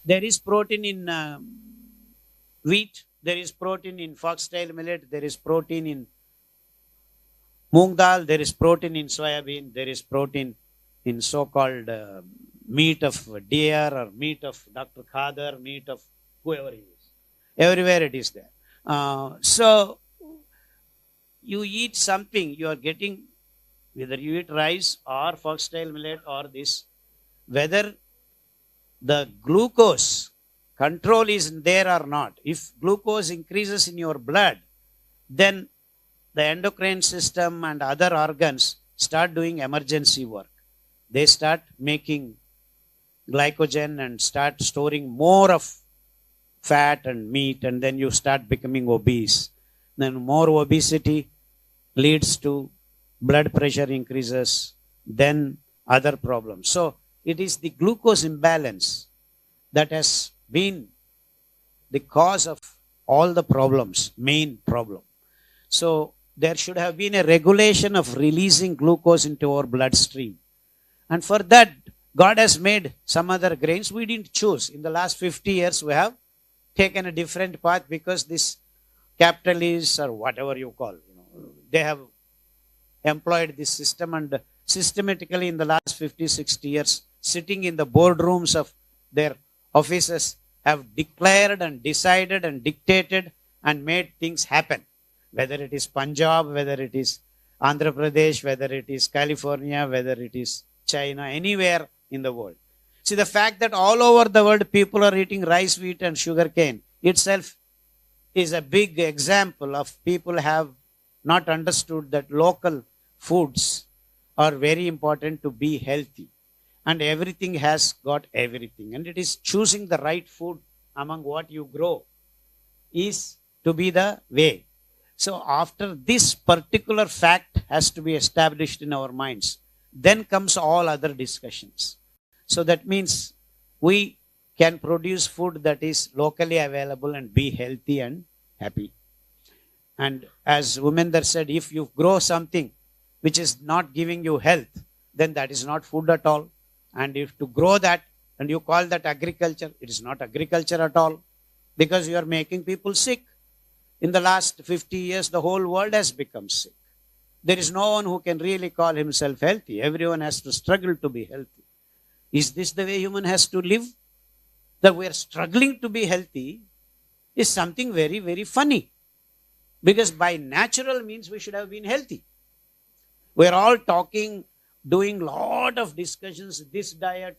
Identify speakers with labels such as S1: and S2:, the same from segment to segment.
S1: There is protein in wheat, there is protein in foxtail millet, there is protein in moong dal, there is protein in soybean, there is protein in so-called meat of deer or meat of Dr. Khader, meat of whoever he is. Everywhere it is there. So you eat something, you are getting, whether you eat rice or foxtail millet or this, whether the glucose control is there or not. If glucose increases in your blood, then the endocrine system and other organs start doing emergency work. They start making glycogen and start storing more of fat and meat, and then you start becoming obese. Then more obesity leads to blood pressure increases, then other problems. So it is the glucose imbalance that has been the cause of all the problems, main problem. So there should have been a regulation of releasing glucose into our bloodstream. And for that, God has made some other grains we didn't choose. In the last 50 years, we have taken a different path because this capitalists or whatever you call, they have employed this system, and systematically in the last 50, 60 years, sitting in the boardrooms of their offices, have declared and decided and dictated and made things happen. Whether it is Punjab, whether it is Andhra Pradesh, whether it is California, whether it is China, anywhere in the world. See, the fact that all over the world people are eating rice, wheat and sugar cane itself is a big example of people have not understood that local foods are very important to be healthy. And everything has got everything. And it is choosing the right food among what you grow is to be the way. So after this particular fact has to be established in our minds, then comes all other discussions. So that means we can produce food that is locally available and be healthy and happy. And as Wominder said, if you grow something which is not giving you health, then that is not food at all. And if to grow that and you call that agriculture, it is not agriculture at all, because you are making people sick. In the last 50 years, the whole world has become sick. There is no one who can really call himself healthy. Everyone has to struggle to be healthy. Is this the way human has to live? That we are struggling to be healthy is something very, very funny. Because by natural means, we should have been healthy. We are all talking, doing lot of discussions, this diet,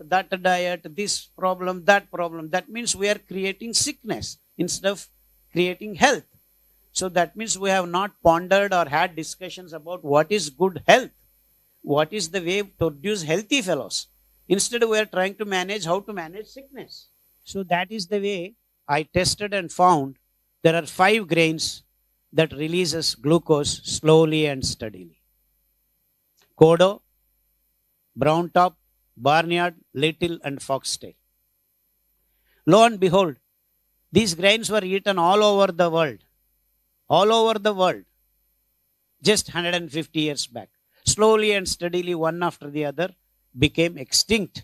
S1: this problem, that problem. That means we are creating sickness instead of creating health. So that means we have not pondered or had discussions about what is good health. What is the way to produce healthy fellows. Instead, we are trying to manage how to manage sickness. So that is the way I tested and found there are 5 grains that releases glucose slowly and steadily. Kodo, brown top, barnyard, little and foxtail. Lo and behold, these grains were eaten all over the world. All over the world. Just 150 years back. Slowly and steadily, one after the other, became extinct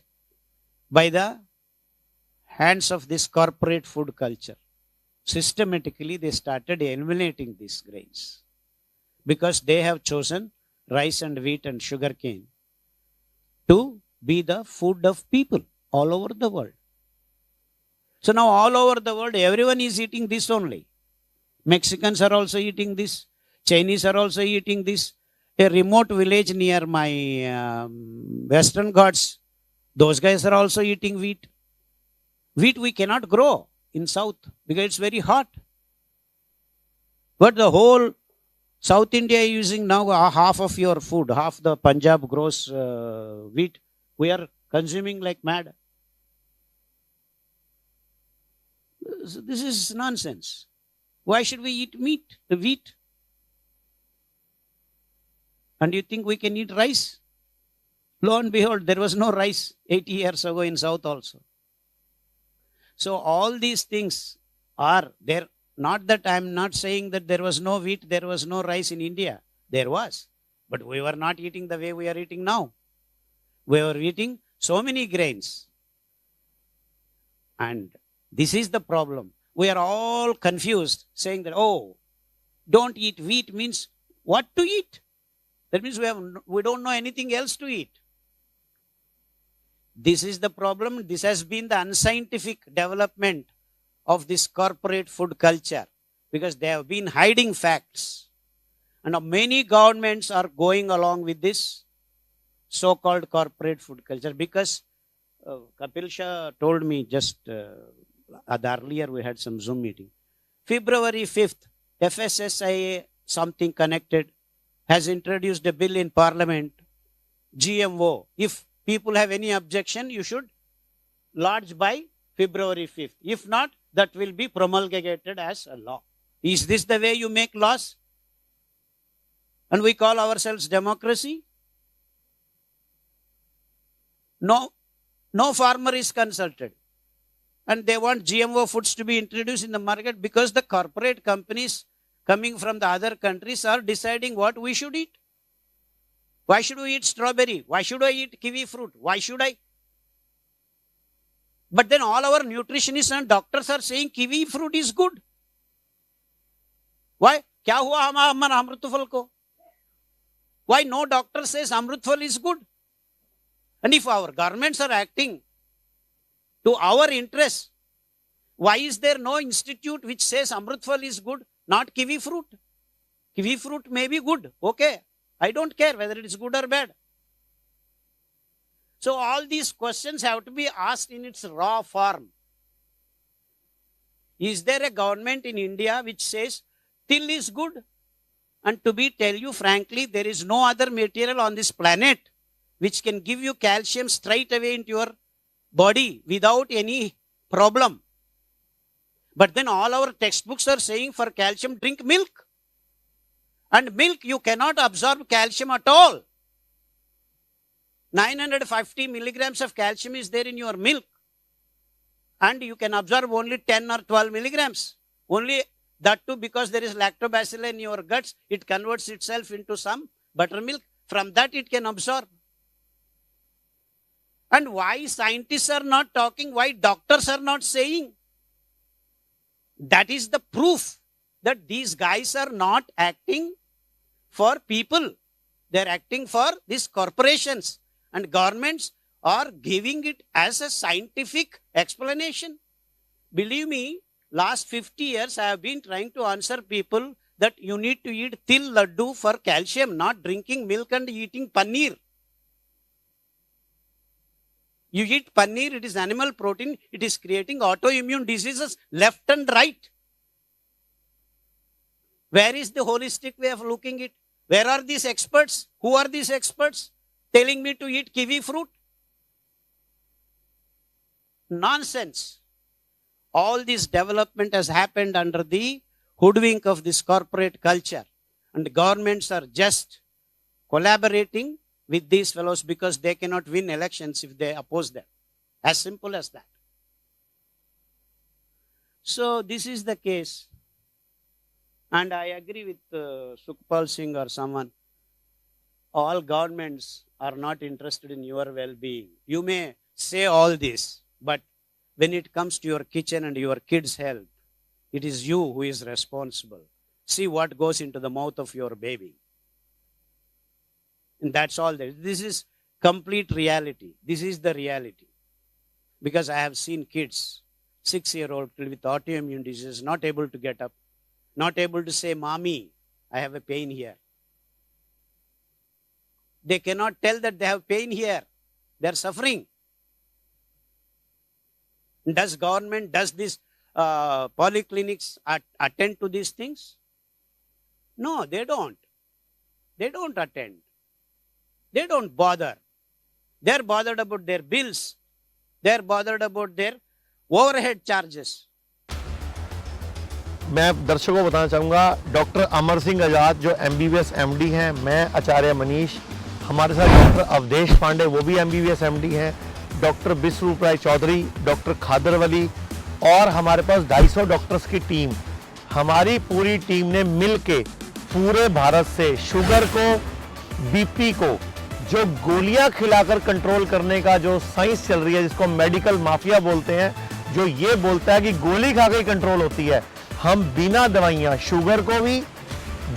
S1: by the hands of this corporate food culture. Systematically, they started eliminating these grains because they have chosen rice and wheat and sugar cane to be the food of people all over the world. So now all over the world, everyone is eating this only. Mexicans are also eating this. Chinese are also eating this. A remote village near my Western Ghats, those guys are also eating wheat. Wheat we cannot grow in South because it's very hot. But the whole South India is using now half of your food. Half the Punjab grows wheat. We are consuming like mad. So this is nonsense. Why should we eat wheat? And you think we can eat rice? Lo and behold, there was no rice 80 years ago in South also. So all these things are there. Not that I'm not saying that there was no wheat, there was no rice in India. There was. But we were not eating the way we are eating now. We were eating so many grains. And this is the problem. We are all confused, saying that, oh, don't eat wheat means what to eat? That means we don't know anything else to eat. This is the problem. This has been the unscientific development of this corporate food culture, because they have been hiding facts. And many governments are going along with this so-called corporate food culture, because Kapil Shah told me just earlier we had some Zoom meeting. February 5th, FSSAI, something connected, has introduced a bill in Parliament, GMO. If people have any objection, you should lodge by February 5th. If not, that will be promulgated as a law. Is this the way you make laws? And we call ourselves democracy? No farmer is consulted. And they want GMO foods to be introduced in the market because the corporate companies coming from the other countries are deciding what we should eat. Why should we eat strawberry? Why should I eat kiwi fruit? Why should I? But then all our nutritionists and doctors are saying kiwi fruit is good. Why? क्या हुआ हमारा अमृतफल को? Why no doctor says Amrutfal is good? And if our governments are acting to our interests, why is there no institute which says Amrutfal is good, not kiwi fruit? Kiwi fruit may be good, okay. I don't care whether it is good or bad. So all these questions have to be asked in its raw form. Is there a government in India which says till is good? And tell you frankly, there is no other material on this planet which can give you calcium straight away into your body without any problem. But then all our textbooks are saying for calcium, drink milk. And milk, you cannot absorb calcium at all. 950 milligrams of calcium is there in your milk. And you can absorb only 10 or 12 milligrams. Only that too because there is lactobacillus in your guts, it converts itself into some buttermilk. From that it can absorb. And why scientists are not talking, why doctors are not saying? That is the proof that these guys are not acting for people. They are acting for these corporations. And governments are giving it as a scientific explanation. Believe me, last 50 years I have been trying to answer people that you need to eat til laddu for calcium, not drinking milk and eating paneer. You eat paneer, it is animal protein, it is creating autoimmune diseases left and right. Where is the holistic way of looking at it? Where are these experts? Who are these experts telling me to eat kiwi fruit? Nonsense. All this development has happened under the hoodwink of this corporate culture. And governments are just collaborating with these fellows because they cannot win elections if they oppose them. As simple as that. So this is the case. And I agree with Sukhpal Singh or someone. All governments are not interested in your well-being. You may say all this, but when it comes to your kitchen and your kids' health, it is you who is responsible. See what goes into the mouth of your baby. And that's all there is. This is complete reality. This is the reality. Because I have seen kids, 6-year-old with autoimmune disease, not able to get up, not able to say, Mommy, I have a pain here. They cannot tell that they have pain here. They are suffering. Does government, does this polyclinics attend to these things? No, they don't. They don't attend. They don't bother. They are bothered about their bills. They are bothered about their overhead charges.
S2: मैं दर्शकों को बताना चाहूँगा doctor Amar Singh आज़ाद जो MBBS MD हैं, मैं आचार्य मनीष, हमारे साथ डॉक्टर अवधेश पांडे वो भी MBBS MD हैं, डॉक्टर विश्वरूप राय चौधरी, डॉक्टर खादर वली और हमारे पास 250 डॉक्टर्स की टीम, हमारी पूरी टीम ने मिलके पूरे भारत से शुगर को, बीपी को जो गोलियां खिलाकर कंट्रोल करने का जो साइंस चल रही है जिसको मेडिकल माफिया बोलते हैं जो ये बोलता है कि गोली खा के कंट्रोल होती है। हम बिना दवाइयां शुगर को भी,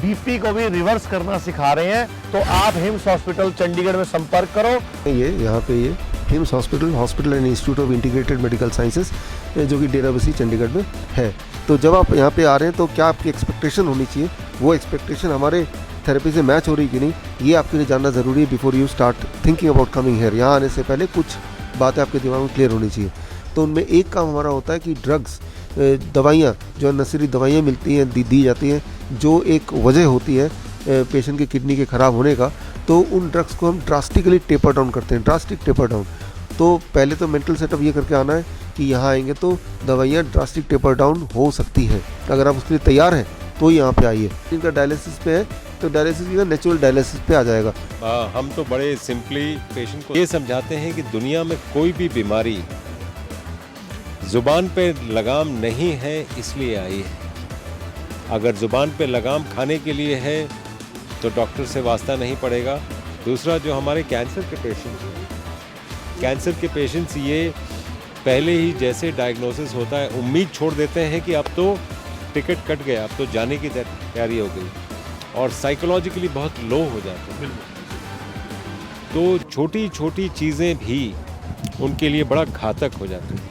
S2: बीपी को भी रिवर्स करना सिखा रहे हैं। तो आप हिम्स हॉस्पिटल चंडीगढ़ में संपर्क करो।
S3: ये यहाँ पे ये hymns hospital and institute of integrated medical sciences, जो कि डेराबस्सी चंडीगढ़ में है। तो जब आप यहाँ पे आ रहे हैं तो क्या आपकी एक्सपेक्टेशन होनी चाहिए, वो एक्सपेक्टेशन हमारे थेरेपी से मैच हो रही कि नहीं, ये आपके लिए जानना ज़रूरी है before you start thinking about coming here. यहाँ आने से पहले कुछ बातें आपके दिमाग में क्लियर होनी चाहिए। तो उनमें एक काम हमारा होता है कि ड्रग्स, दवाइयाँ, जो नशीली दवाइयाँ मिलती हैं, दी जाती हैं, जो एक वजह होती है पेशेंट की किडनी के ख़राब होने का, तो उन ड्रग्स को हम ड्रास्टिकली टेपर डाउन करते हैं, ड्रास्टिक टेपर डाउन। तो पहले तो मेंटल सेटअप ये करके आना है कि यहाँ आएंगे तो दवाइयाँ ड्रास्टिक टेपर डाउन हो सकती हैं। अगर आप उसके लिए तैयार हैं तो यहाँ पे आइए। इनका डायलिसिस पे है तो डायलिसिस का नेचुरल डायलिसिस पे आ जाएगा।
S4: हम तो बड़े सिंपली पेशेंट को ये समझाते हैं कि दुनिया में कोई भी बीमारी जुबान पे लगाम नहीं है इसलिए आई है। अगर जुबान पे लगाम खाने के लिए है तो डॉक्टर से वास्ता नहीं पड़ेगा। दूसरा, जो हमारे कैंसर के पेशेंट्स हैं, कैंसर के पेशेंट्स ये पहले ही जैसे डायग्नोसिस होता है उम्मीद छोड़ देते हैं कि अब तो टिकट कट गया, अब तो जाने की तैयारी हो गई, और साइकोलॉजिकली बहुत लो हो जाते हैं। तो छोटी छोटी चीज़ें भी उनके लिए बड़ा घातक हो जाती हैं।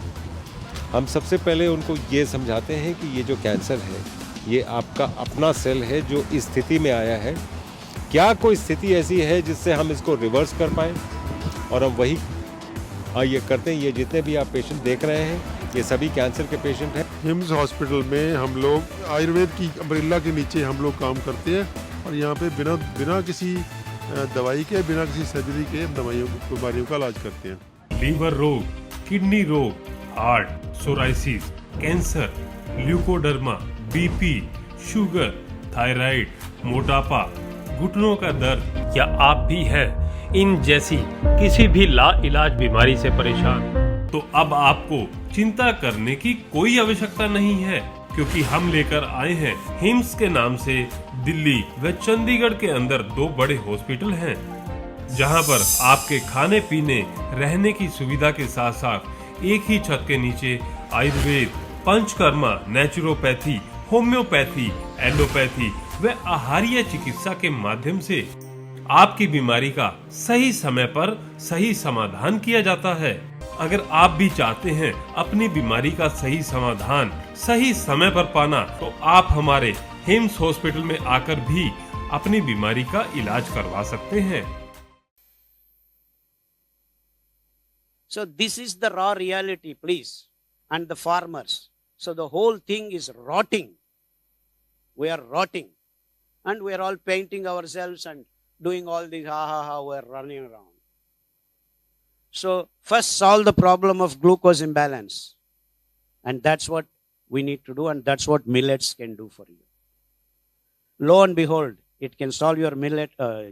S4: हम सबसे पहले उनको ये समझाते हैं कि ये जो कैंसर है ये आपका अपना सेल है जो इस स्थिति में आया है। क्या कोई स्थिति ऐसी है जिससे हम इसको रिवर्स कर पाएँ, और हम वही ये करते हैं। ये जितने भी आप पेशेंट देख रहे हैं ये सभी कैंसर के पेशेंट हैं।
S5: हिम्स हॉस्पिटल में हम लोग आयुर्वेद की अम्ब्रेला के नीचे हम लोग काम करते हैं, और यहाँ पे बिना किसी दवाई के, बिना किसी सर्जरी के बीमारियों का इलाज करते हैं।
S6: लीवर रोग, किडनी रोग, heart, psoriasis, cancer, leucoderma, BP, sugar, thyroid, मोटापा, घुटनों का दर्द, क्या आप भी हैं इन जैसी किसी भी लाइलाज बीमारी से परेशान? तो अब आपको चिंता करने की कोई आवश्यकता नहीं है, क्योंकि हम लेकर आए हैं हिम्स के नाम से दिल्ली व चंडीगढ़ के अंदर 2 बड़े हॉस्पिटल हैं, जहां पर आपके खाने पीने रहने की सुविधा के साथ साथ एक ही छत के नीचे Ayurveda, panchakarma, naturopathy, homeopathy, allopathy व आहारीय चिकित्सा के माध्यम से आपकी बीमारी का सही समय पर सही समाधान किया जाता है। अगर आप भी चाहते हैं अपनी बीमारी का सही समाधान सही समय पर पाना, तो आप हमारे हिम्स हॉस्पिटल में आकर भी अपनी बीमारी का इलाज करवा सकते हैं।
S1: So this is the raw reality, please, and the farmers. So the whole thing is rotting. We are rotting, and we are all painting ourselves and doing all this, we are running around. So first solve the problem of glucose imbalance, and that's what we need to do, and that's what millets can do for you. Lo and behold, it can solve your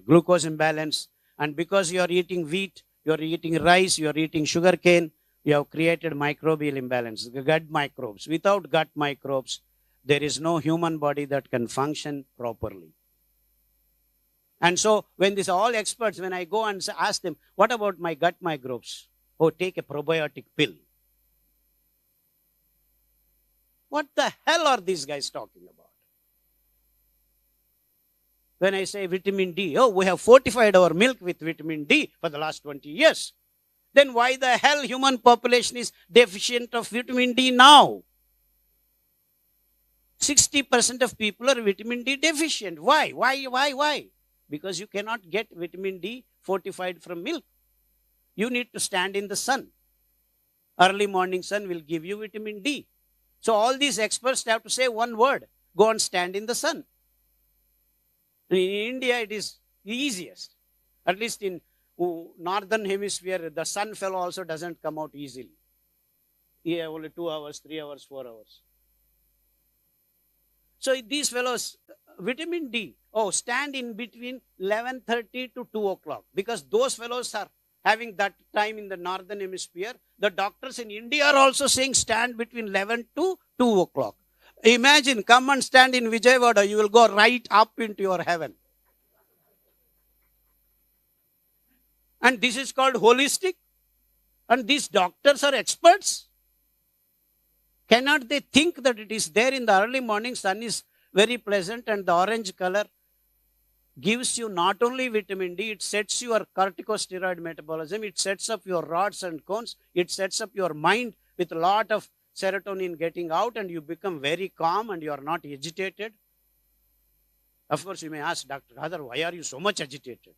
S1: glucose imbalance, and because you are eating wheat, you are eating rice, you are eating sugar cane, you have created microbial imbalance, gut microbes. Without gut microbes, there is no human body that can function properly. And so when these all experts, when I go and ask them, what about my gut microbes? Oh, take a probiotic pill. What the hell are these guys talking about? When I say vitamin D, oh, we have fortified our milk with vitamin D for the last 20 years. Then why the hell human population is deficient of vitamin D now? 60% of people are vitamin D deficient. Why? Because you cannot get vitamin D fortified from milk. You need to stand in the sun. Early morning sun will give you vitamin D. So all these experts have to say one word: go and stand in the sun. In India, it is the easiest. At least in northern hemisphere, the sun fellow also doesn't come out easily. Yeah, only 2 hours, 3 hours, 4 hours. So these fellows, vitamin D, stand in between 11:30 to 2 o'clock. Because those fellows are having that time in the northern hemisphere. The doctors in India are also saying stand between 11 to 2 o'clock. Imagine, come and stand in Vijayawada, you will go right up into your heaven. And this is called holistic. And these doctors are experts. Cannot they think that it is there in the early morning? Sun is very pleasant and the orange color gives you not only vitamin D, it sets your corticosteroid metabolism, it sets up your rods and cones, it sets up your mind with a lot of serotonin getting out and you become very calm and you are not agitated. Of course, you may ask, Dr. Khadar, why are you so much agitated?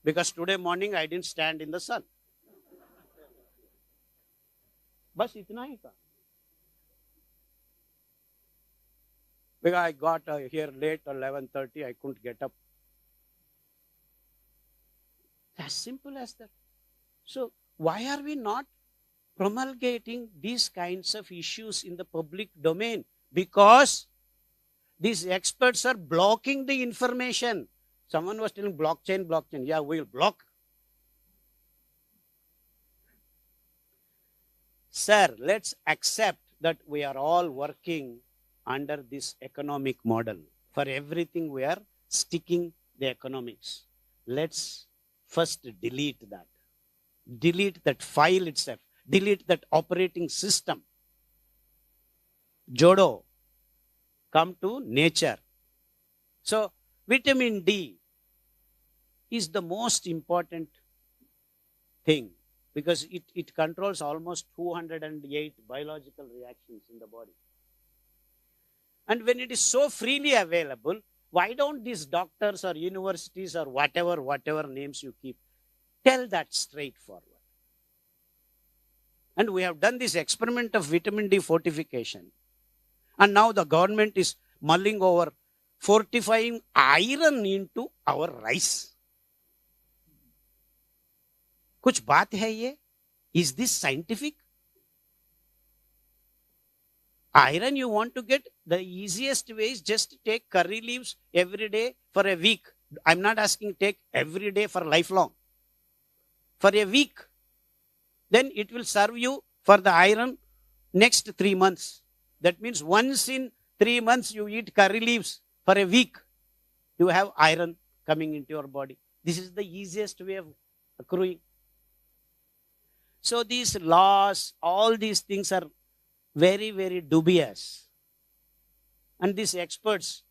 S1: Because today morning I didn't stand in the sun. बस इतना ही था. Because I got here late, 11:30, I couldn't get up. As simple as that. So why are we not promulgating these kinds of issues in the public domain? Because these experts are blocking the information. Someone was telling blockchain. Yeah, we'll block. Sir, let's accept that we are all working under this economic model. For everything we are sticking the economics. Let's first delete that. Delete that file itself. Delete that operating system. Jodo. Come to nature. So, vitamin D is the most important thing because it controls almost 208 biological reactions in the body. And when it is so freely available, why don't these doctors or universities or whatever names you keep, tell that straightforward? And we have done this experiment of vitamin D fortification. And now the government is mulling over fortifying iron into our rice. कुछ बात है ये? Is this scientific? Iron you want to get, the easiest way is just take curry leaves every day for a week. I'm not asking take every day for lifelong. For a week. Then it will serve you for the iron next 3 months. That means once in 3 months you eat curry leaves for a week. You have iron coming into your body. This is the easiest way of accruing. So these laws, all these things are very, very dubious. And these experts,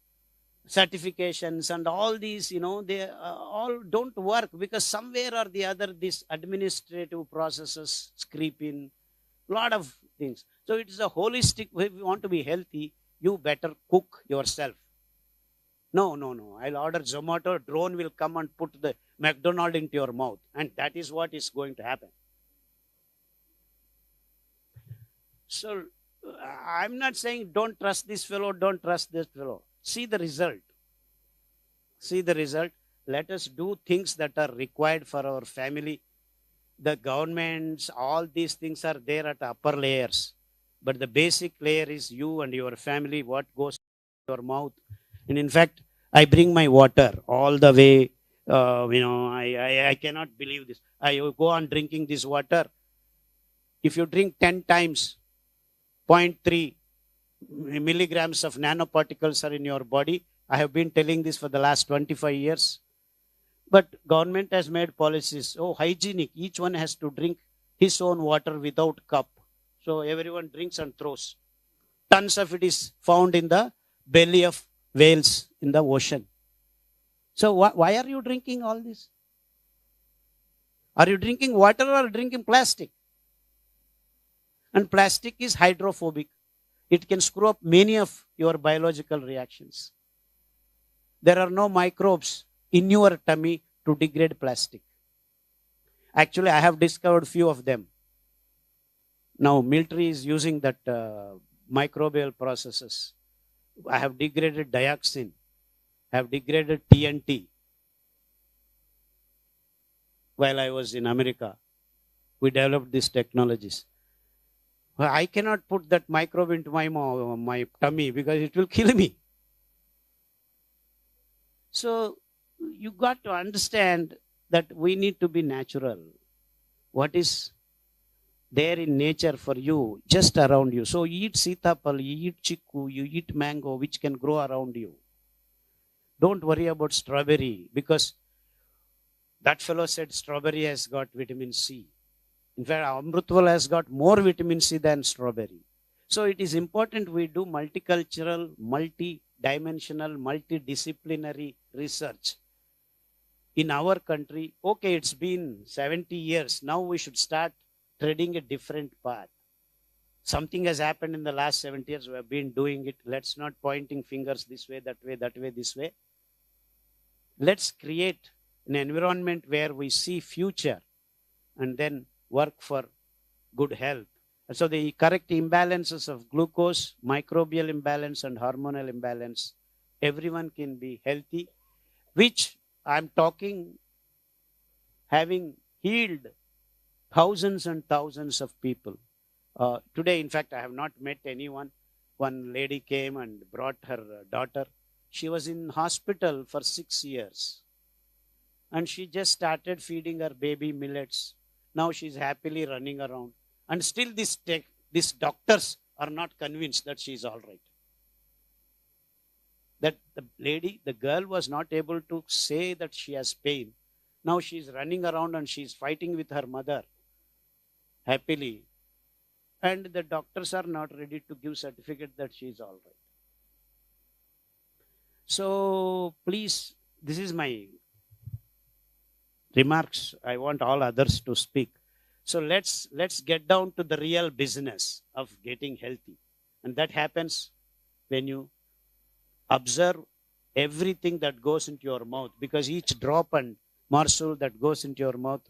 S1: certifications and all these, they all don't work because somewhere or the other these administrative processes creep in. Lot of things. So it is a holistic, if you want to be healthy, you better cook yourself. No. I'll order Zomato, drone will come and put the McDonald's into your mouth. And that is what is going to happen. So, I'm not saying don't trust this fellow, don't trust this fellow. See the result. See the result. Let us do things that are required for our family. The governments, all these things are there at upper layers. But the basic layer is you and your family, what goes in your mouth. And in fact, I bring my water all the way. I cannot believe this. I go on drinking this water. If you drink 10 times, 0.3 milligrams of nanoparticles are in your body. I have been telling this for the last 25 years. But government has made policies, hygienic. Each one has to drink his own water without cup. So everyone drinks and throws. Tons of it is found in the belly of whales in the ocean. So why are you drinking all this? Are you drinking water or drinking plastic? And plastic is hydrophobic. It can screw up many of your biological reactions. There are no microbes in your tummy to degrade plastic. Actually, I have discovered few of them. Now, military is using that microbial processes. I have degraded dioxin. I have degraded TNT. While I was in America, we developed these technologies. Well, I cannot put that microbe into my tummy because it will kill me. So, you got to understand that we need to be natural. What is there in nature for you, just around you. So you eat sitapal, you eat chiku, you eat mango, which can grow around you. Don't worry about strawberry because that fellow said strawberry has got vitamin C. In fact, Amrutwal has got more vitamin C than strawberry. So it is important we do multicultural, multi-dimensional, multidisciplinary research in our country. Okay, it's been 70 years. Now we should start treading a different path. Something has happened in the last 70 years. We have been doing it. Let's not pointing fingers this way, that way, that way, this way. Let's create an environment where we see future and then work for good health. And so the correct imbalances of glucose, microbial imbalance and hormonal imbalance, everyone can be healthy, which I'm talking having healed thousands and thousands of people. Today, in fact, I have not met anyone. One lady came and brought her daughter. She was in hospital for 6 years. And she just started feeding her baby millets. Now she's happily running around. And still these doctors are not convinced that she's all right. That the girl was not able to say that she has pain. Now she's running around and she's fighting with her mother happily. And the doctors are not ready to give certificate that she is all right. So please, this is my remarks. I want all others to speak. So let's get down to the real business of getting healthy. And that happens when you observe everything that goes into your mouth, because each drop and morsel that goes into your mouth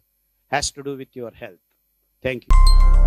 S1: has to do with your health. Thank you.